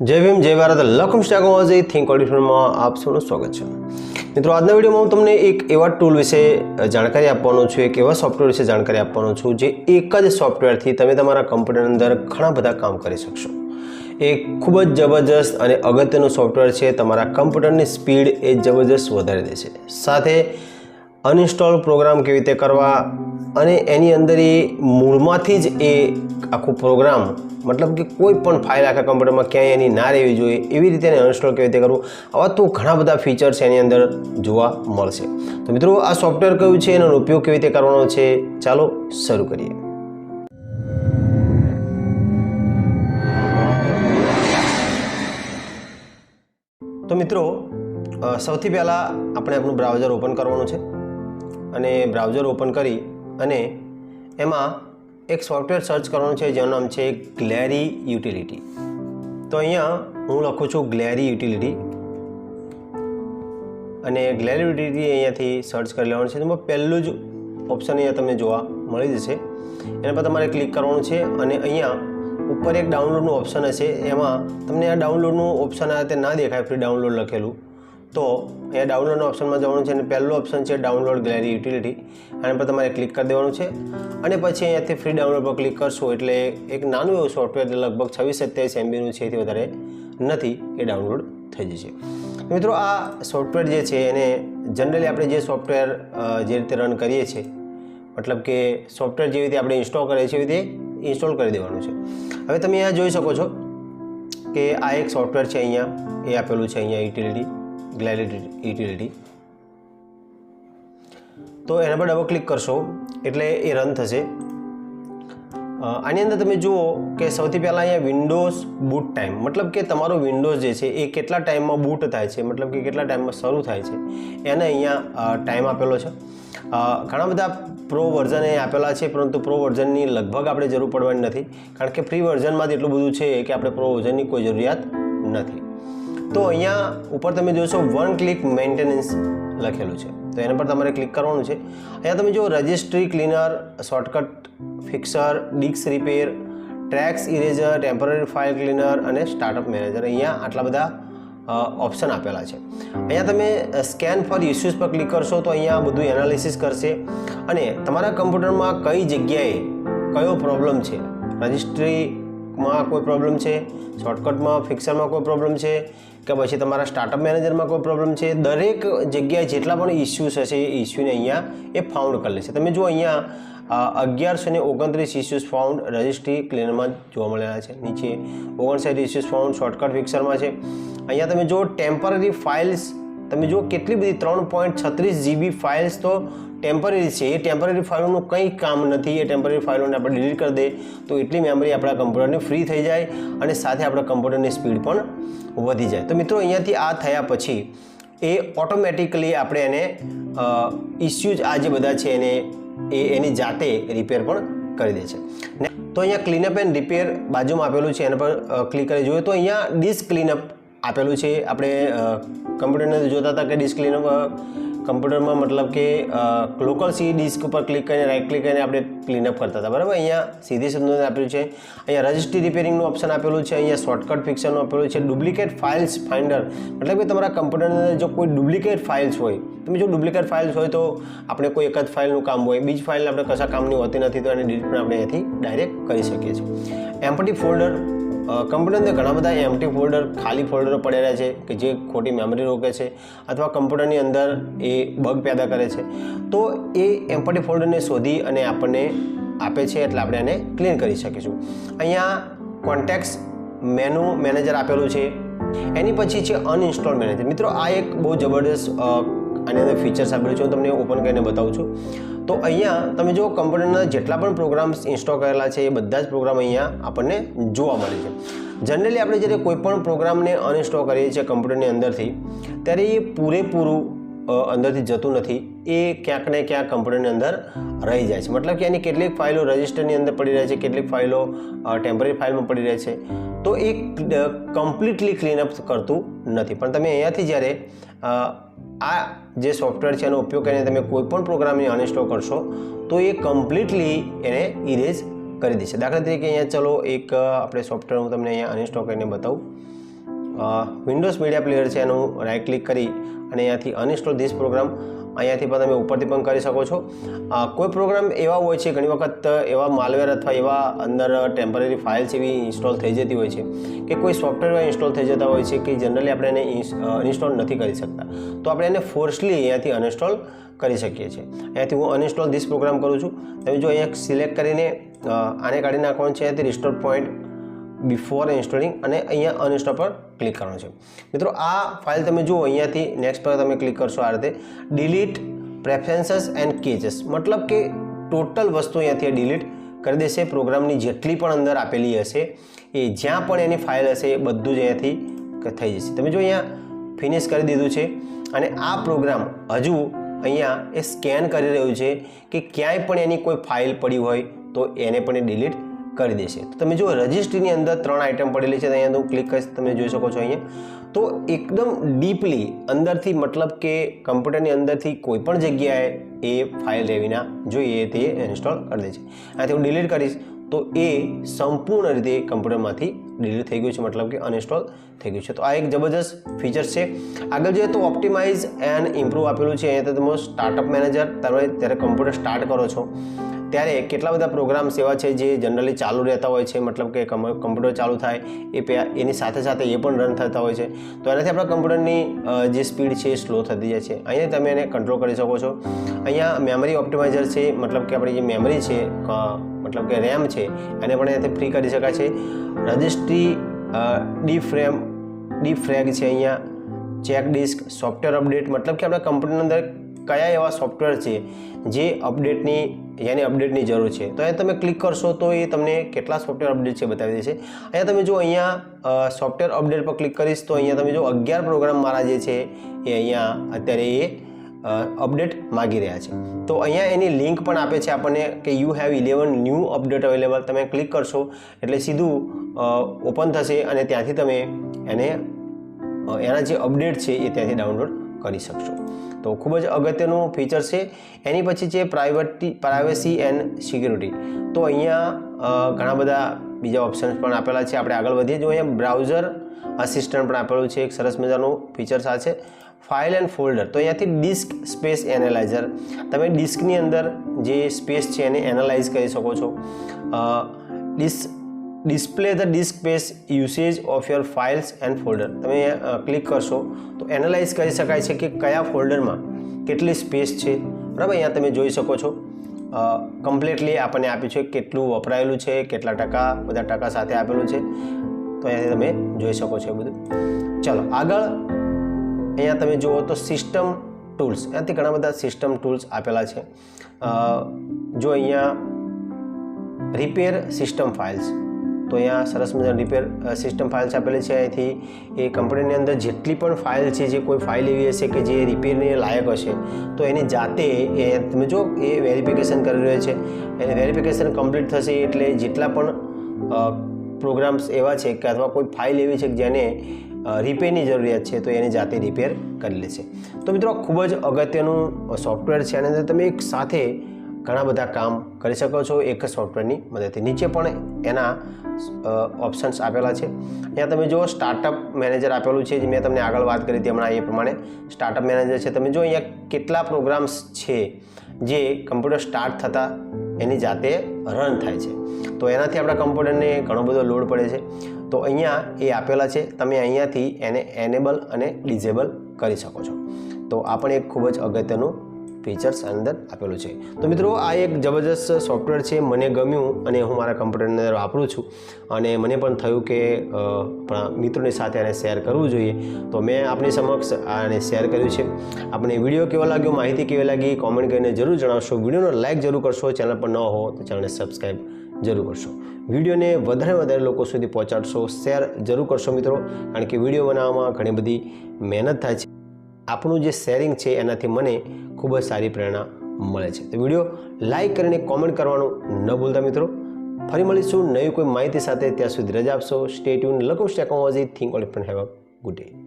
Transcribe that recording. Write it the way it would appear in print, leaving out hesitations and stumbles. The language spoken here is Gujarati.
जय भीम जय भारत लखम स्टाकोजी थिंक ऑडिटर में आप सबનું સ્વાગત છે। મિત્રો આજના વિડીયોમાં હું તમને એક એવા ટૂલ વિશે જાણકારી આપવાનો છું, એક એવા સોફ્ટવેર વિશે જાણકારી આપવાનો છું જે એક જ સોફ્ટવેરથી તમે તમારા કમ્પ્યુટર અંદર ઘણા બધા કામ કરી શકશો। એક ખૂબ જ જબરજસ્ત અને અગત્યનું સોફ્ટવેર છે, તમારા કમ્પ્યુટરની સ્પીડ એ જબરજસ્ત વધારી દેશે। સાથે અનઇન્સ્ટોલ પ્રોગ્રામ કેવી રીતે કરવા અને એની અંદર એ મૂળમાંથી જ એ આખું પ્રોગ્રામ मतलब कि कोईपण फाइल आखा कम्प्यूटर में क्या एनी ना रहवी जोईए एवी रीते अनइन्स्टॉल केवी रीते करवुं आवा तो घणा बधा फीचर्स एनी अंदर जोवा मळशे। तो मित्रों आ सॉफ्टवेर कयुं छे एनो उपयोग केवी रीते करवानो छे चालो शरू करीए। तो मित्रों सौथी पहला आपणे आपनुं ब्राउजर ओपन करवानुं छे अने ब्राउजर ओपन करी अने एमां एक सॉफ्टवेर सर्च करवानुं छे जेनुं नाम छे ग्लेरी यूटिलिटी। तो अहींया हूँ लखुं छुं ग्लेरी यूटिलिटी अने ग्लेरी यूटिलिटी अहींयाथी सर्च करी लेवानुं छे। तो पहेલું જ ऑप्शन अहींया तमने जोवा मळी जशे, एना पर तमारे क्लिक करवानुं छे अने अहींया उपर एक डाउनलॉडनुं ऑप्शन हशे, एमां तमने आ डाउनलॉडनुं ऑप्शन आ रीते ना देखाय फ्री डाउनलॉड लखेलुं तो अहींया डाउनलॉड ऑप्शन में जवानुं छे अने पहेલું ऑप्शन छे डाउनलॉड ग्लेरी यूटिलिटी, आना पर तमारे क्लिक कर देवानुं छे अने पछी अहींयाथी फ्री डाउनलॉड पर क्लिक करशो एटले एक नानुं एवुं सॉफ्टवेर लगभग 26-27 MB नुं छे, एथी वधारे नथी, ए डाउनलॉड थई जशे। मित्रों आ सॉफ्टवेर जे छे एने जनरली आपणे जे सॉफ्टवेर जे रीते रन करीए छे मतलब के सॉफ्टवेर जे रीते आपणे इंस्टॉल करीए छे एवी रीते इंस्टॉल करी देवानुं छे। हवे तमे अहींया जोई शको छो के आ एक सॉफ्टवेर छे, अहींया ए आपेलुं छे अहींया यूटिलिटी ग्लेरी यूटिलिटी। तो एना पर डबल क्लिक करशो एटले ए रन थशे। आनी अंदर तमे जुओ के सौथी पहला अहींया विंडोज बूट टाइम मतलब के तमारो विंडोज जे छे ए केटला टाइम में बूट थाय छे मतलब के केटला टाइम में शरू थाय छे एने अहींया टाइम आपेलो छे। घणा बधा प्रो वर्जन ए आपेला छे परंतु प्रो वर्जननी लगभग आपणे जरूर पड़वानी नथी कारण के फ्री वर्जन में एटલું બધું છે કે આપણે प्रो वर्जननी कोई जरूरियात નથી। तो अहींया ऊपर तमे जोशो वन क्लिक मेन्टेनन्स लखेलुं छे, तो एना पर तमारे क्लिक करवानुं छे। अहींया तमे जो registry cleaner, shortcut fixer, disk repair, tracks eraser, temporary file cleaner अने स्टार्टअप मैनेजर अहींया आटला बधा ऑप्शन आपेला छे। अहींया तमे स्केन फॉर इश्यूज पर क्लिक करशो तो अहींया बधुं एनालिसिस करशे अने तमारा कम्प्यूटरमां कई जग्याए कयो प्रॉब्लम छे, रजिस्ट्री में कोई प्रॉब्लम है, शॉर्टकट में फिक्सर में कोई प्रॉब्लम है कि पछी तमारा स्टार्टअप मैनेजर में कोई प्रॉब्लम है, दरेक जग्याए जेटला पण इश्यूज हशे ए इश्यूने अहींया ए फाउंड कर लेशे। तमे जो अहींया 1129 इश्यूज फाउंड रजिस्ट्री क्लीनर में जोवा मळेला छे, नीचे 59 इश्यूज फाउंड शॉर्टकट फिक्सर में छे। अहींया तमे जो टेम्पररी फाइल्स तमे जो केटली बधी 3.36 GB फाइल्स तो टेम्पररी है, ये टेम्पररी फाइलों कई काम नहीं, ये टेम्पररी फाइलों आप डिलीट कर दे तो एटली मेमरी अपना कम्प्यूटर ने फ्री थी जाए और साथ अपना कम्प्यूटर की स्पीड पण वधी जाए। तो मित्रों अहींयाथी आ थया पछी ए ऑटोमेटिकली आपणे एने इश्यूज आ जे बधा छे एने एनी जाते रिपेर पण करी दे छे। तो अहींया क्लीनअप एंड रिपेर बाजू में आपेलुं छे, एना पर क्लिक करी जोईए तो अहींया डिस्क क्लीनअप आपेलुं छे। आपणे कम्प्यूटर ने जोता था कि डिस्क क्लीनअप कम्प्यूटर में मतलब कि लोकल सी डिस्क पर क्लिक कर राइट क्लिक कर आपणे क्लीनअप करता था बराबर। अहींया सीधी शब्दों आपेलुं छे, अहींया रजिस्ट्री रिपेरिंग ऑप्शन आपेलुं छे, अहींया शॉर्टकट फिक्सर आपेलुं छे, डुप्लिकेट फाइल्स फाइंडर मतलब कि तमारा कम्प्यूटर में जो कोई डुप्लिकेट फाइल्स होय तमे जो डुप्लिकेट फाइल्स होय तो आपणे कोई एक ज फाइलनुं काम होय बीज फाइल आपणे कशा कामनी होती नथी तो एने डिलीट पण आपणे અહીંથી डायरेक्ट करी शकीए छीए। एम्प्टी फोल्डर कम्प्यूटर अंदर घણા બધા एम्प्टी फोल्डर खाली फोल्डर पड़ेला है कि जे खोटी मेमरी रोके छे अथवा कम्प्यूटर ની અંદર એ બગ પેદા કરે છે તો એ एम्प्टी फोल्डर ने शोधी અને આપણને આપે છે એટલે આપણે એને ક્લીન કરી શકીશું। અહીંયા કોન્ટેક્ટ્સ મેનુ મેનેજર આપેલું છે, એની પછી છે અનઇન્સ્ટોલ મેનેજર। મિત્રો આ એક બહુ જબરદસ્ત આની અંદર ફીચર્સ આપેલું છે, હું તમને ઓપન કરીને બતાવું છું। તો અહીંયા તમે જો કમ્પ્યુટરના જેટલા પણ પ્રોગ્રામ્સ ઇન્સ્ટોલ કરેલા છે એ બધા જ પ્રોગ્રામ અહીંયા આપણને જોવા મળે છે। જનરલી આપણે જ્યારે કોઈ પણ પ્રોગ્રામને અનઇન્સ્ટોલ કરીએ છીએ કમ્પ્યુટરની અંદરથી ત્યારે એ પૂરેપૂરું અંદરથી જતું નથી, એ ક્યાંક ને ક્યાંક કમ્પ્યુટરની અંદર રહી જાય છે। मतलब કે એની કેટલીક ફાઇલો રજિસ્ટરની અંદર પડી રહે છે, કેટલીક ફાઇલો ટેમ્પરરી ફાઇલમાં પડી રહે છે તો એ કમ્પ્લીટલી ક્લીનઅપ કરતું નથી। પણ તમે અહીંયાથી જ્યારે आ जे सॉफ्टवेर है एनो उपयोग करीने तमे कोईपण प्रोग्राम ने अनइन्स्टॉल करशो तो ये कम्प्लीटली एने इरेज करी देशे। दाखला तरीके अहींया चलो एक आपणे सॉफ्टवेर हूँ तमने अहींया अनइन्स्टॉल करीने बताऊँ। વિન્ડોઝ મીડિયા પ્લેયર છે એનું રાઇટ ક્લિક કરી અને અહીંયાથી અનઇન્સ્ટોલ ધીસ પ્રોગ્રામ અહીંયાથી પણ તમે ઉપરથી પણ કરી શકો છો. કોઈ પ્રોગ્રામ એવા હોય છે, ઘણી વખત એવા માલવેર અથવા એવા અંદર ટેમ્પરરી ફાઇલ્સ એવી ઇન્સ્ટોલ થઈ જતી હોય છે કે કોઈ સોફ્ટવેર એવા ઇન્સ્ટોલ થઈ જતા હોય છે કે જનરલી આપણે એને ઇન્સ્ટોલ નથી કરી શકતા, તો આપણે એને ફોર્સલી અહીંયાથી અનઇન્સ્ટોલ કરી શકીએ છીએ. અહીંયાથી હું અનઇન્સ્ટોલ ધીસ પ્રોગ્રામ કરું છું. તમે જો અહીંયા સિલેક્ટ કરીને આને કાઢી નાખવાનું છે, અહીંયાથી રિસ્ટોર પોઈન્ટ બિફોર ઇન્સ્ટોલિંગ અને અહીંયા અનઇન્સ્ટોલ પર ક્લિક કરવાનું છે. મિત્રો આ ફાઇલ તમે જુઓ, અહીંયાથી નેક્સ્ટ પર તમે ક્લિક કરશો આ રીતે ડિલીટ પ્રેફરન્સીસ એન્ડ કેચેસ, મતલબ કે ટોટલ વસ્તુ અહીંયાથી ડિલીટ કરી દેશે. પ્રોગ્રામની જેટલી પણ અંદર આપેલી હશે એ જ્યાં પણ એની ફાઇલ હશે એ બધું જ અહીંયાથી થઈ જશે. તમે જો અહીંયા ફિનિશ કરી દીધું છે અને આ પ્રોગ્રામ હજુ અહીંયા એ સ્કેન કરી રહ્યું છે કે ક્યાંય પણ એની કોઈ ફાઇલ પડી હોય તો એને પણ એ ડિલીટ કરી દેશે. તો તમે જો રજિસ્ટ્રીની અંદર 3 આઇટમ પડેલી છે, અહીંયા હું ક્લિક કરીશ, તમે જોઈ શકો છો અહીંયા. તો એકદમ ડીપલી અંદરથી, મતલબ કે કમ્પ્યુટરની અંદરથી કોઈ પણ જગ્યાએ એ ફાઇલ રહેવી ના જોઈએ તે ઇન્સ્ટોલ કરી દે છે. આથી હું ડિલીટ કરીશ તો એ સંપૂર્ણ રીતે કમ્પ્યુટરમાંથી ડિલીટ થઈ ગયું છે, મતલબ કે અનઇન્સ્ટોલ થઈ ગયું છે. તો આ એક જબરજસ્ત ફીચર છે. આગળ જોઈએ તો ઓપ્ટિમાઇઝ એન્ડ ઇમ્પ્રૂવ આપેલું છે. અહીંયા તમે સ્ટાર્ટઅપ મેનેજર, તમે જ્યારે કમ્પ્યુટર સ્ટાર્ટ કરો છો ત્યારે કેટલા બધા પ્રોગ્રામ્સ એવા છે જે જનરલી ચાલુ રહેતા હોય છે, મતલબ કે કમ્પ્યુટર ચાલુ થાય એની સાથે સાથે એ પણ રન થતા હોય છે. તો એનાથી આપણા કમ્પ્યુટરની જે સ્પીડ છે એ સ્લો થતી જાય છે. અહીંયા તમે એને કંટ્રોલ કરી શકો છો. અહીંયા મેમરી ઓપ્ટિમાઇઝર છે, મતલબ કે આપણી જે મેમરી છે, મતલબ કે રેમ છે, એને પણ અહીંયાથી ફ્રી કરી શકાય છે. રજિસ્ટ્રી ડીફ્રેગ છે, અહીંયા ચેક ડિસ્ક, સોફ્ટવેર અપડેટ, મતલબ કે આપણા કમ્પ્યુટરની અંદર કયા એવા સોફ્ટવેર છે જે અપડેટની જરૂર છે. તો અહીંયા તમે ક્લિક કરશો તો એ તમને કેટલા સોફ્ટવેર અપડેટ છે બતાવી દેશે. અહીંયા તમે જો અહીંયા સોફ્ટવેર અપડેટ પર ક્લિક કરીશ તો અહીંયા તમે જો 11 પ્રોગ્રામ મારા જે છે એ અહીંયા અત્યારે એ અપડેટ માગી રહ્યા છે. તો અહીંયા એની લિંક પણ આપે છે આપણને કે you have 11 new update available. તમે ક્લિક કરશો એટલે સીધું ઓપન થશે અને ત્યાંથી તમે એના જે અપડેટ છે એ ત્યાંથી ડાઉનલોડ કરી શકશો. તો ખૂબ જ અગત્યનું ફીચર છે. એની પછી છે પ્રાઇવસી એન્ડ સિક્યુરિટી. તો અહીંયા ઘણા બધા બીજા ઓપ્શન્સ પણ આપેલા છે. આપણે આગળ વધીએ. જો અહીંયા બ્રાઉઝર અસિસ્ટન્ટ પણ આપેલું છે, એક સરસ મજાનું ફીચર્સ આ છે. ફાઇલ એન્ડ ફોલ્ડર, તો અહીંયાથી ડિસ્ક સ્પેસ એનાલાઇઝર, તમે ડિસ્કની અંદર જે સ્પેસ છે એને એનાલાઇઝ કરી શકો છો. Display the disk space usage of your files and folder, તમે ક્લિક કરશો તો એનાલાઇઝ કરી શકાય છે કે કયા ફોલ્ડરમાં કેટલી સ્પેસ છે. બરાબર, અહીંયા તમે જોઈ શકો છો કમ્પ્લીટલી આપણને આપ્યું છે કેટલું વપરાયેલું છે, કેટલા ટકા, બધા ટકા સાથે આપેલું છે. તો અહીંયાથી તમે જોઈ શકો છો એ બધું. ચાલો આગળ અહીંયા તમે જુઓ તો સિસ્ટમ ટૂલ્સ, અહીંયાથી ઘણા બધા સિસ્ટમ ટૂલ્સ આપેલા છે. જો અહીંયા રિપેર સિસ્ટમ ફાઇલ્સ, તો અહીંયા સરસ મજાની રિપેર સિસ્ટમ ફાઇલ્સ આપેલી છે. અહીંથી એ કમ્પ્યુટરની અંદર જેટલી પણ ફાઇલ છે, જે કોઈ ફાઇલ એવી હશે કે જે રિપેરની લાયક હશે તો એની જાતે એ તમે જો એ વેરિફિકેશન કરી રહ્યો છે. એને વેરિફિકેશન કમ્પ્લીટ થશે એટલે જેટલા પણ પ્રોગ્રામ્સ એવા છે કે અથવા કોઈ ફાઇલ એવી છે કે જેને રિપેરની જરૂરિયાત છે તો એની જાતે રિપેર કરી લેશે. તો મિત્રો ખૂબ જ અગત્યનું સોફ્ટવેર છે. આની અંદર તમે એક સાથે ઘણા બધા કામ કરી શકો છો એક સોફ્ટવેરની મદદથી. નીચે પણ એના ઓપ્શન્સ આપેલા છે. અહીંયા તમે જો સ્ટાર્ટઅપ મેનેજર આપેલું છે, જે મેં તમને આગળ વાત કરી હતી હમણાં એ પ્રમાણે સ્ટાર્ટઅપ મેનેજર છે. તમે જો અહીંયા કેટલા પ્રોગ્રામ્સ છે જે કમ્પ્યુટર સ્ટાર્ટ થતાં એની જાતે રન થાય છે. તો એનાથી આપણા કમ્પ્યુટરને ઘણો બધો લોડ પડે છે. તો અહીંયા એ આપેલા છે, તમે અહીંયાથી એને એનેબલ અને ડિઝેબલ કરી શકો છો. તો આ પણ એક ખૂબ જ અગત્યનું ફીચર્સ અંદર આપેલું છે. તો મિત્રો આ એક જબરજસ્ત સોફ્ટવેર છે, મને ગમ્યું અને હું મારા કમ્પ્યુટરની અંદર વાપરું છું અને મને પણ થયું કે આપણા મિત્રોની સાથે આને શેર કરવું જોઈએ. તો મેં આપણી સમક્ષ આને શેર કર્યું છે. આપણે વિડીયો કેવો લાગ્યો, માહિતી કેવી લાગી, કોમેન્ટ કરીને જરૂર જણાવશો. વિડીયોનો લાઇક જરૂર કરશો, ચેનલ પર ન હો તો ચેનલને સબસ્ક્રાઈબ જરૂર કરશો. વિડીયોને વધારે લોકો સુધી પહોંચાડશો, શેર જરૂર કરશો મિત્રો, કારણ કે વિડીયો બનાવવામાં ઘણી બધી મહેનત થાય છે. આપણું જે શેરિંગ છે એનાથી મને ખૂબ જ સારી પ્રેરણા મળે છે. તો વિડીયો લાઇક કરીને કોમેન્ટ કરવાનું ન ભૂલતા મિત્રો. ફરી મળીશું નવી કોઈ માહિતી સાથે. ત્યાં સુધી રજા આપશો. Stay tune. Lakush technology. Think all. Have a good day.